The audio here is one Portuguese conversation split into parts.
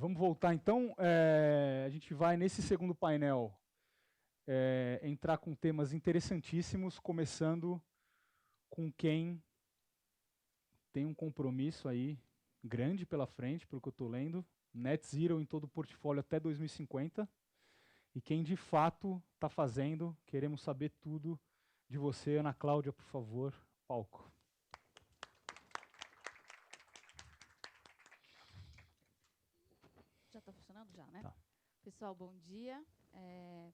Vamos voltar então. A gente vai, nesse segundo painel, entrar com temas interessantíssimos, começando com quem tem um compromisso aí grande pela frente, pelo que eu estou lendo, Net Zero em todo o portfólio até 2050, e quem de fato está fazendo. Queremos saber tudo de você. Ana Cláudia, por favor, palco. Já está funcionando? Já, né? Tá. Pessoal, bom dia.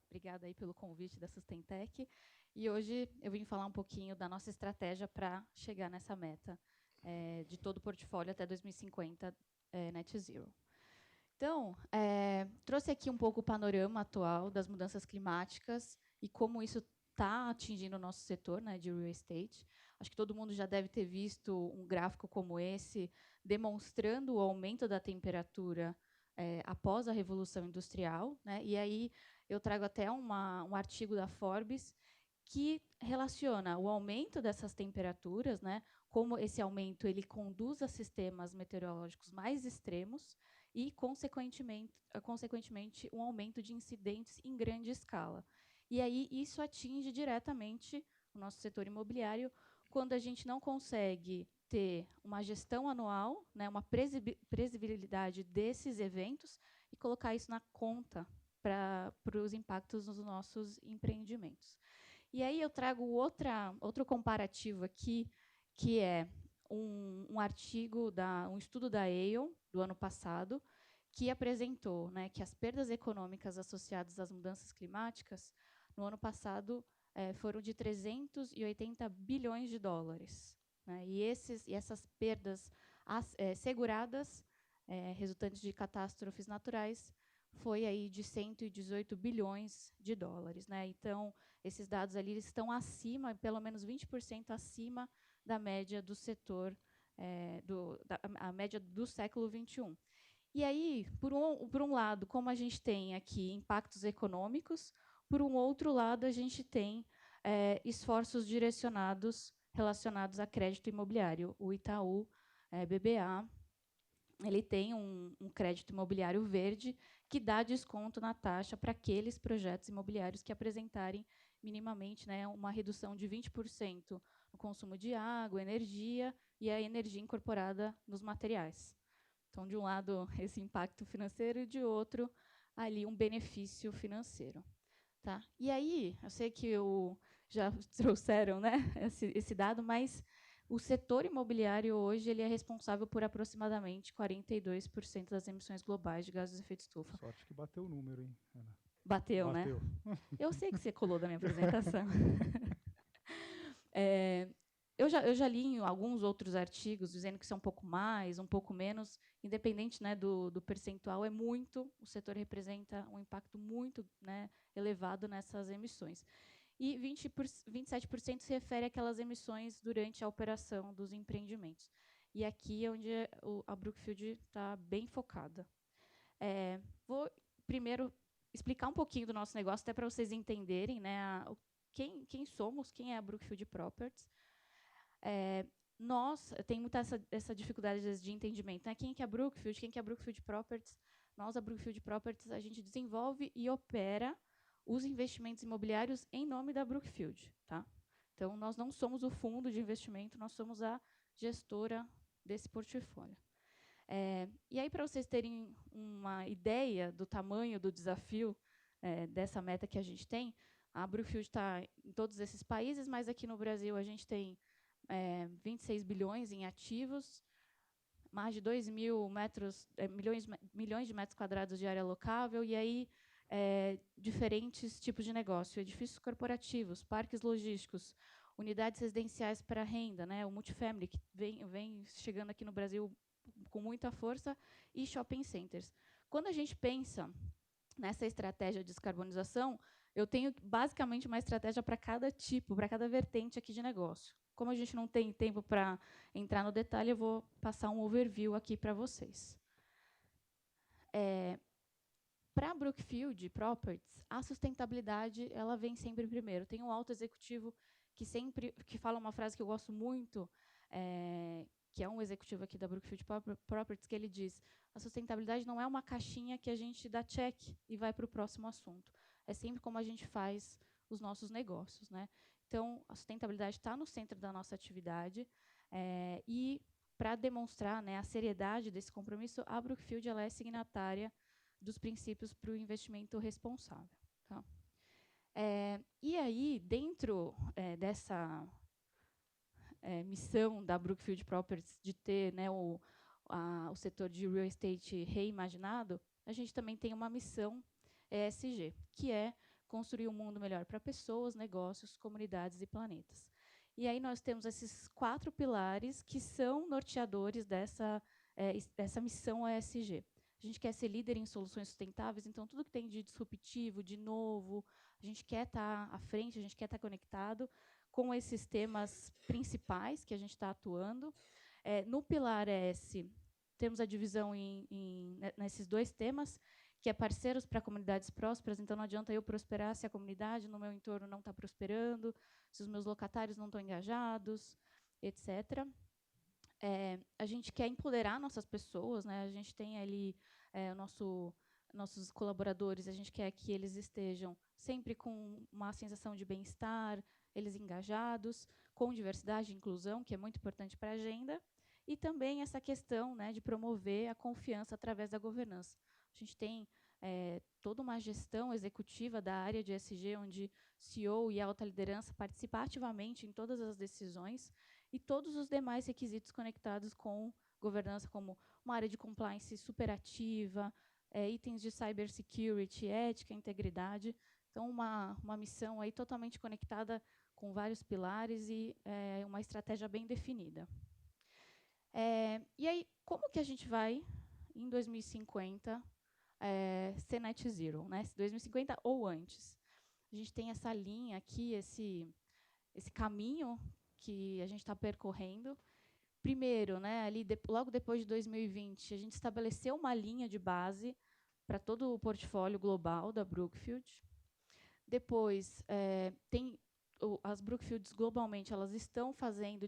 Obrigada aí pelo convite da Sustentec. E hoje eu vim falar um pouquinho da nossa estratégia para chegar nessa meta de todo o portfólio até 2050, Net Zero. Então, trouxe aqui um pouco o panorama atual das mudanças climáticas e como isso está atingindo o nosso setor, né, de real estate. Acho que todo mundo já deve ter visto um gráfico como esse, demonstrando o aumento da temperatura após a Revolução Industrial, né? E aí eu trago até um artigo da Forbes que relaciona o aumento dessas temperaturas, né, como esse aumento ele conduz a sistemas meteorológicos mais extremos e, consequentemente, um aumento de incidentes em grande escala. E aí isso atinge diretamente o nosso setor imobiliário quando a gente não consegue ter uma gestão anual, né, uma previsibilidade desses eventos e colocar isso na conta para os impactos nos nossos empreendimentos. E aí eu trago outro comparativo aqui, que é um artigo, um estudo da Aon, do ano passado, que apresentou, né, que as perdas econômicas associadas às mudanças climáticas, no ano passado, foram de 380 bilhões de dólares. Né, e essas perdas seguradas, resultantes de catástrofes naturais, foi aí de 118 bilhões de dólares. Né? Então, esses dados ali estão acima, pelo menos 20% acima da média do setor, a média do século XXI. E aí, por um lado, como a gente tem aqui impactos econômicos, por um outro lado, a gente tem esforços direcionados relacionados a crédito imobiliário. O Itaú BBA ele tem um crédito imobiliário verde que dá desconto na taxa para aqueles projetos imobiliários que apresentarem minimamente, né, uma redução de 20% no consumo de água, energia e a energia incorporada nos materiais. Então, de um lado, esse impacto financeiro e, de outro, ali um benefício financeiro. Tá? E aí, eu sei que já trouxeram, né, esse dado, mas o setor imobiliário hoje ele é responsável por aproximadamente 42% das emissões globais de gases de efeito estufa. Sorte que bateu o número, hein, Ana? Bateu, né? Eu sei que você colou da minha apresentação. Eu já li em alguns outros artigos dizendo que isso é um pouco mais, um pouco menos, independente, né, do percentual, é muito, o setor representa um impacto muito, né, elevado nessas emissões. E 27% se refere àquelas emissões durante a operação dos empreendimentos. E aqui é onde a Brookfield está bem focada. Vou primeiro explicar um pouquinho do nosso negócio, até para vocês entenderem, né, quem somos, quem é a Brookfield Properties. Tem muita essa dificuldade de entendimento. Né? Quem que é a Brookfield? Quem que é a Brookfield Properties? Nós, a Brookfield Properties, a gente desenvolve e opera os investimentos imobiliários em nome da Brookfield. Tá? Então, nós não somos o fundo de investimento, nós somos a gestora desse portfólio. E aí, para vocês terem uma ideia do tamanho do desafio dessa meta que a gente tem, a Brookfield está em todos esses países, mas aqui no Brasil a gente tem 26 bilhões em ativos, mais de 2 milhões de metros quadrados de área locável, e aí diferentes tipos de negócio, edifícios corporativos, parques logísticos, unidades residenciais para renda, né, o multifamily, que vem chegando aqui no Brasil com muita força, e shopping centers. Quando a gente pensa nessa estratégia de descarbonização, eu tenho basicamente uma estratégia para cada tipo, para cada vertente aqui de negócio. Como a gente não tem tempo para entrar no detalhe, eu vou passar um overview aqui para vocês. Para a Brookfield Properties, a sustentabilidade ela vem sempre primeiro. Tem um alto executivo que fala uma frase que eu gosto muito, que é um executivo aqui da Brookfield Properties, que ele diz: a sustentabilidade não é uma caixinha que a gente dá check e vai para o próximo assunto. É sempre como a gente faz os nossos negócios, né? Então, a sustentabilidade está no centro da nossa atividade e, para demonstrar, né, a seriedade desse compromisso, a Brookfield ela é signatária dos princípios para o investimento responsável. Tá? E aí, dentro dessa missão da Brookfield Properties de ter, né, o setor de real estate reimaginado, a gente também tem uma missão ESG, que é construir um mundo melhor para pessoas, negócios, comunidades e planetas. E aí nós temos esses 4 pilares que são norteadores dessa missão ESG. A gente quer ser líder em soluções sustentáveis, então tudo que tem de disruptivo, de novo, a gente quer estar à frente, a gente quer estar conectado com esses temas principais que a gente está atuando. No pilar S, temos a divisão nesses 2 temas, que é parceiros para comunidades prósperas, então não adianta eu prosperar se a comunidade no meu entorno não está prosperando, se os meus locatários não estão engajados, etc. A gente quer empoderar nossas pessoas, né? A gente tem ali nossos colaboradores, a gente quer que eles estejam sempre com uma sensação de bem-estar, eles engajados, com diversidade e inclusão, que é muito importante para a agenda, e também essa questão, né, de promover a confiança através da governança. A gente tem toda uma gestão executiva da área de ESG, onde CEO e alta liderança participam ativamente em todas as decisões, e todos os demais requisitos conectados com governança, como uma área de compliance superativa, itens de cybersecurity, ética, integridade. Então, uma missão aí totalmente conectada com vários pilares e uma estratégia bem definida. E aí, como que a gente vai, em 2050, ser net zero, né? 2050 ou antes? A gente tem essa linha aqui, esse caminho que a gente está percorrendo. Primeiro, né, ali logo depois de 2020, a gente estabeleceu uma linha de base para todo o portfólio global da Brookfield. Depois, as Brookfields globalmente, elas estão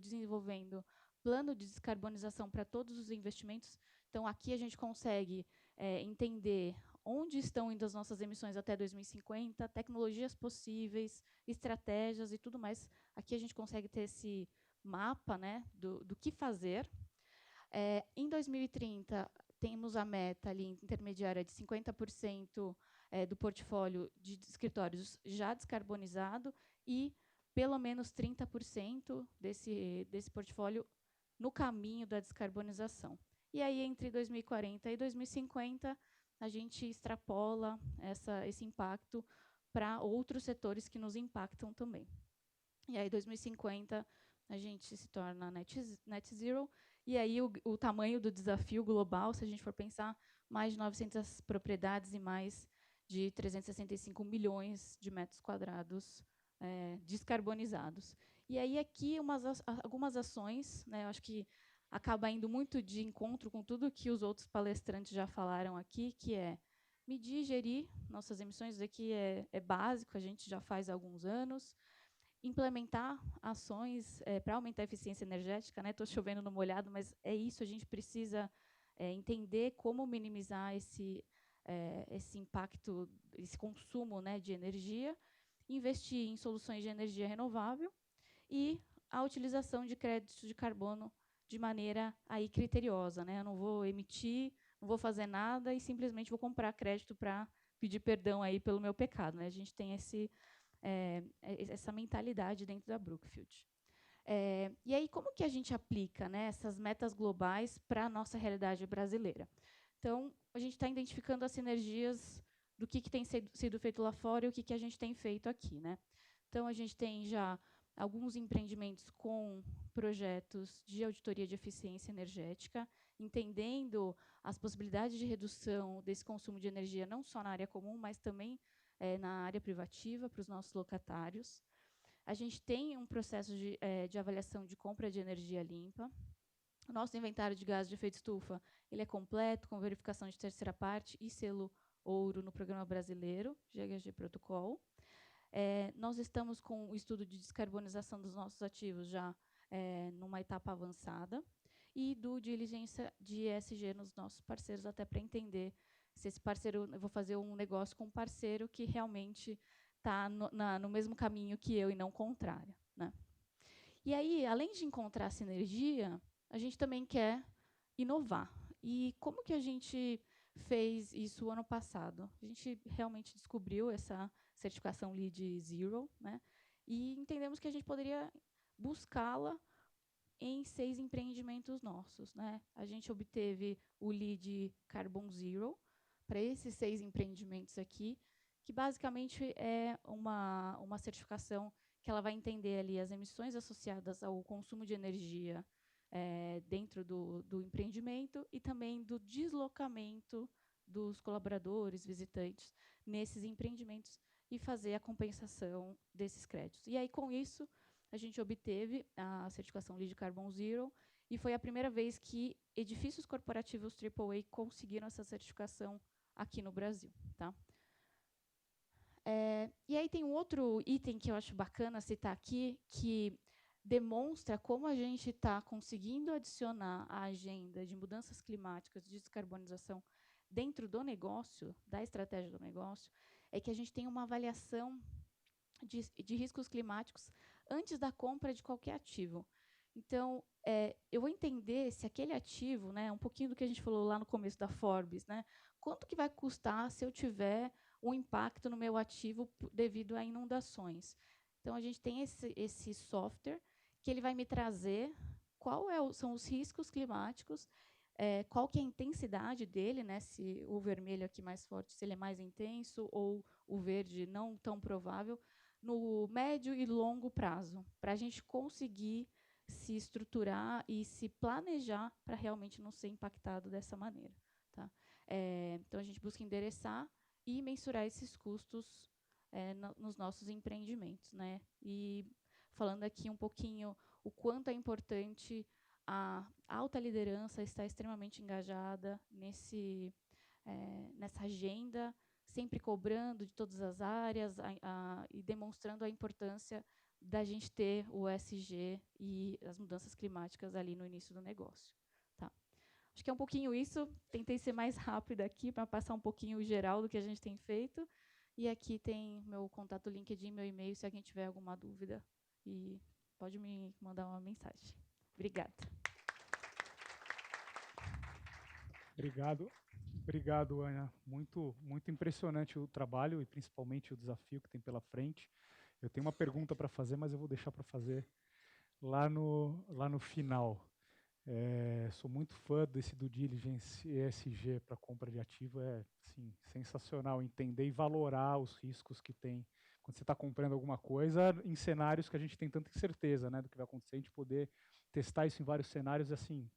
desenvolvendo plano de descarbonização para todos os investimentos. Então, aqui a gente consegue entender onde estão indo as nossas emissões até 2050, tecnologias possíveis, estratégias e tudo mais. Aqui a gente consegue ter esse mapa, né, do que fazer. Em 2030, temos a meta ali intermediária de 50% do portfólio de escritórios já descarbonizado e pelo menos 30% desse portfólio no caminho da descarbonização. E aí, entre 2040 e 2050, a gente extrapola esse impacto para outros setores que nos impactam também. E aí, 2050, a gente se torna net zero, e aí o tamanho do desafio global, se a gente for pensar, mais de 900 propriedades e mais de 365 milhões de metros quadrados descarbonizados. E aí aqui algumas ações, né, eu acho que acaba indo muito de encontro com tudo que os outros palestrantes já falaram aqui, que é medir e gerir nossas emissões. Isso aqui é básico, a gente já faz há alguns anos. Implementar ações para aumentar a eficiência energética, né? Estou chovendo no molhado, mas é isso, a gente precisa entender como minimizar esse impacto, esse consumo, né, de energia, investir em soluções de energia renovável e a utilização de créditos de carbono de maneira aí criteriosa, né? Eu não vou emitir, não vou fazer nada e simplesmente vou comprar crédito para pedir perdão aí pelo meu pecado, né? A gente tem essa mentalidade dentro da Brookfield. E aí, como que a gente aplica, né, essas metas globais para a nossa realidade brasileira? Então, a gente está identificando as sinergias do que tem sido feito lá fora e o que a gente tem feito aqui, né? Então, a gente tem já alguns empreendimentos com projetos de auditoria de eficiência energética, entendendo as possibilidades de redução desse consumo de energia, não só na área comum, mas também na área privativa, para os nossos locatários. A gente tem um processo de avaliação de compra de energia limpa. O nosso inventário de gases de efeito estufa ele é completo, com verificação de terceira parte e selo ouro no Programa Brasileiro, GHG Protocol. Nós estamos com o estudo de descarbonização dos nossos ativos já numa etapa avançada. e do diligência de ESG nos nossos parceiros, até para entender se esse parceiro, eu vou fazer um negócio com um parceiro que realmente está no mesmo caminho que eu e não contrário, né? E aí, além de encontrar sinergia, a gente também quer inovar. E como que a gente fez isso ano passado? A gente realmente descobriu essa certificação LEED Zero, né? E entendemos que a gente poderia buscá-la em 6 empreendimentos nossos, né? A gente obteve o LEED Carbon Zero para esses 6 empreendimentos aqui, que basicamente é uma certificação que ela vai entender ali as emissões associadas ao consumo de energia dentro do empreendimento e também do deslocamento dos colaboradores, visitantes, nesses empreendimentos e fazer a compensação desses créditos. E aí, com isso, a gente obteve a certificação LEED Carbon Zero e foi a primeira vez que edifícios corporativos AAA conseguiram essa certificação aqui no Brasil. Tá? E aí tem um outro item que eu acho bacana citar aqui, que demonstra como a gente está conseguindo adicionar a agenda de mudanças climáticas, de descarbonização dentro do negócio, da estratégia do negócio, é que a gente tem uma avaliação de riscos climáticos antes da compra de qualquer ativo. Então, eu vou entender se aquele ativo, né, um pouquinho do que a gente falou lá no começo da Forbes, né, quanto que vai custar se eu tiver um impacto no meu ativo devido a inundações. Então, a gente tem esse software que ele vai me trazer são os riscos climáticos, qual que é a intensidade dele, né, se o vermelho aqui mais forte, se ele é mais intenso, ou o verde não tão provável, no médio e longo prazo, para a gente conseguir se estruturar e se planejar para realmente não ser impactado dessa maneira. Tá? Então, a gente busca endereçar e mensurar esses custos nos nossos empreendimentos. Né? E falando aqui um pouquinho o quanto é importante a alta liderança estar extremamente engajada nessa agenda, sempre cobrando de todas as áreas e demonstrando a importância da gente ter o ESG e as mudanças climáticas ali no início do negócio. Tá? Acho que é um pouquinho isso. Tentei ser mais rápida aqui para passar um pouquinho o geral do que a gente tem feito. E aqui tem meu contato LinkedIn, meu e-mail, se alguém tiver alguma dúvida. E pode me mandar uma mensagem. Obrigada. Obrigado, Ana. Muito impressionante o trabalho e principalmente o desafio que tem pela frente. Eu tenho uma pergunta para fazer, mas eu vou deixar para fazer lá no final. Sou muito fã desse due diligence ESG para compra de ativo. É assim, sensacional entender e valorar os riscos que tem quando você está comprando alguma coisa em cenários que a gente tem tanta incerteza, né, do que vai acontecer. A gente poder testar isso em vários cenários, assim,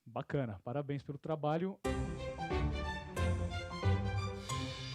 bacana. Parabéns pelo trabalho.